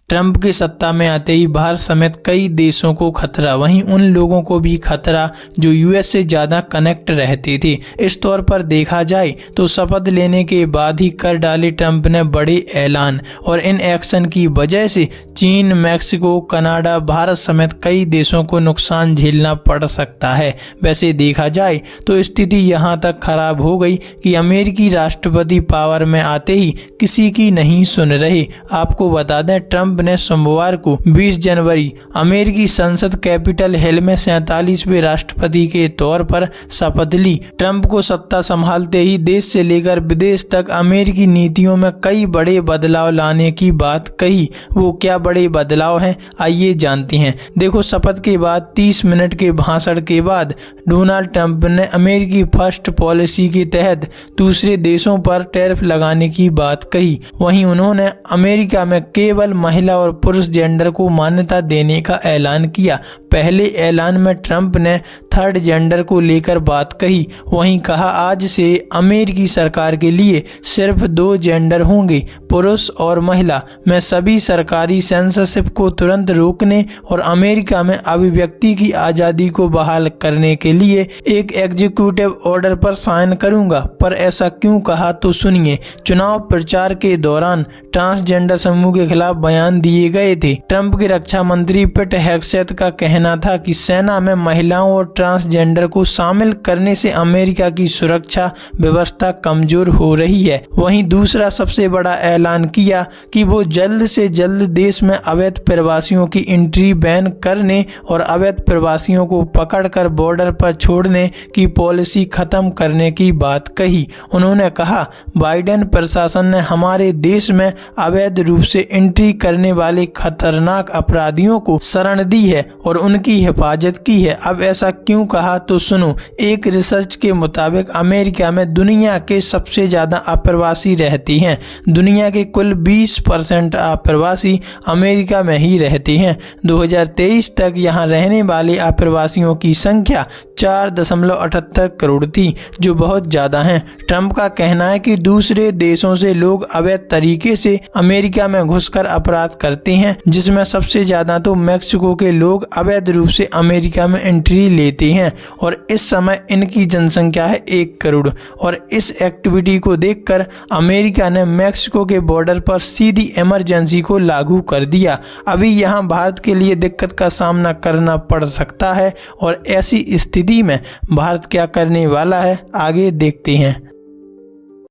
Trump के सत्ता में आते ही भारत समेत कई देशों को खतरा, वहीं उन लोगों को भी खतरा जो यूएस से ज़्यादा कनेक्ट रहते थे। इस तौर पर देखा जाए तो शपथ लेने के बाद ही कर डाले ट्रंप ने बड़े ऐलान, और इन एक्शन की वजह से चीन, मैक्सिको, कनाडा, भारत समेत कई देशों को नुकसान झेलना पड़ सकता है। वैसे देखा जाए तो स्थिति यहाँ तक खराब हो गई कि अमेरिकी राष्ट्रपति पावर में आते ही किसी की नहीं सुन रहे। आपको बता दें, ट्रंप ने सोमवार को 20 जनवरी अमेरिकी संसद कैपिटल हिल में 47वें राष्ट्रपति के तौर पर शपथ ली। ट्रंप को सत्ता संभालते ही देश से लेकर विदेश तक अमेरिकी नीतियों में कई बड़े बदलाव लाने की बात कही। वो क्या बड़े बदलाव हैं, आइए जानते हैं। देखो, शपथ के बाद 30 मिनट के भाषण के बाद डोनाल्ड ट्रंप ने अमेरिकी फर्स्ट पॉलिसी के तहत दूसरे देशों पर टैरिफ लगाने की बात कही। वहीं उन्होंने अमेरिका में केवल महिला और पुरुष जेंडर को मान्यता देने का ऐलान किया। पहले ऐलान में ट्रंप ने थर्ड जेंडर को लेकर बात कही। वहीं कहा, आज से अमेरिकी सरकार के लिए सिर्फ 2 जेंडर होंगे, पुरुष और महिला। मैं सभी सरकारी सेंसरशिप को तुरंत रोकने और अमेरिका में अभिव्यक्ति की आज़ादी को बहाल करने के लिए एक एग्जीक्यूटिव ऑर्डर पर साइन करूंगा। पर ऐसा क्यों कहा, तो सुनिए। चुनाव प्रचार के दौरान ट्रांसजेंडर समूह के खिलाफ बयान दिए गए थे। ट्रंप के रक्षा मंत्री पिट हेगसेथ का कहना था कि सेना में महिलाओं और ट्रांसजेंडर को शामिल करने से अमेरिका की सुरक्षा व्यवस्था कमजोर हो रही है। वहीं दूसरा सबसे बड़ा ऐलान किया कि वो जल्द से जल्द देश में अवैध प्रवासियों की एंट्री बैन करने और अवैध प्रवासियों को पकड़कर बॉर्डर पर छोड़ने की पॉलिसी खत्म करने की बात कही। उन्होंने कहा, बाइडेन प्रशासन ने हमारे देश में अवैध रूप से एंट्री करने वाले खतरनाक अपराधियों को शरण दी है और उनकी हिफाजत की है। अब ऐसा क्यों कहा, तो सुनो। एक रिसर्च के मुताबिक अमेरिका में दुनिया के सबसे ज्यादा अप्रवासी रहते हैं। दुनिया के कुल 20% अप्रवासी अमेरिका में ही रहते हैं। 2023 तक यहाँ रहने वाले अप्रवासियों की संख्या 4.78 करोड़ थी, जो बहुत ज़्यादा हैं। ट्रंप का कहना है कि दूसरे देशों से लोग अवैध तरीके से अमेरिका में घुसकर अपराध करते हैं, जिसमें सबसे ज़्यादा तो मैक्सिको के लोग अवैध रूप से अमेरिका में एंट्री लेते हैं और इस समय इनकी जनसंख्या है 1 करोड़। और इस एक्टिविटी को देखकर अमेरिका ने मैक्सिको के बॉर्डर पर सीधी इमरजेंसी को लागू कर दिया। अभी यहाँ भारत के लिए दिक्कत का सामना करना पड़ सकता है और ऐसी स्थिति में भारत क्या करने वाला है, आगे देखते हैं।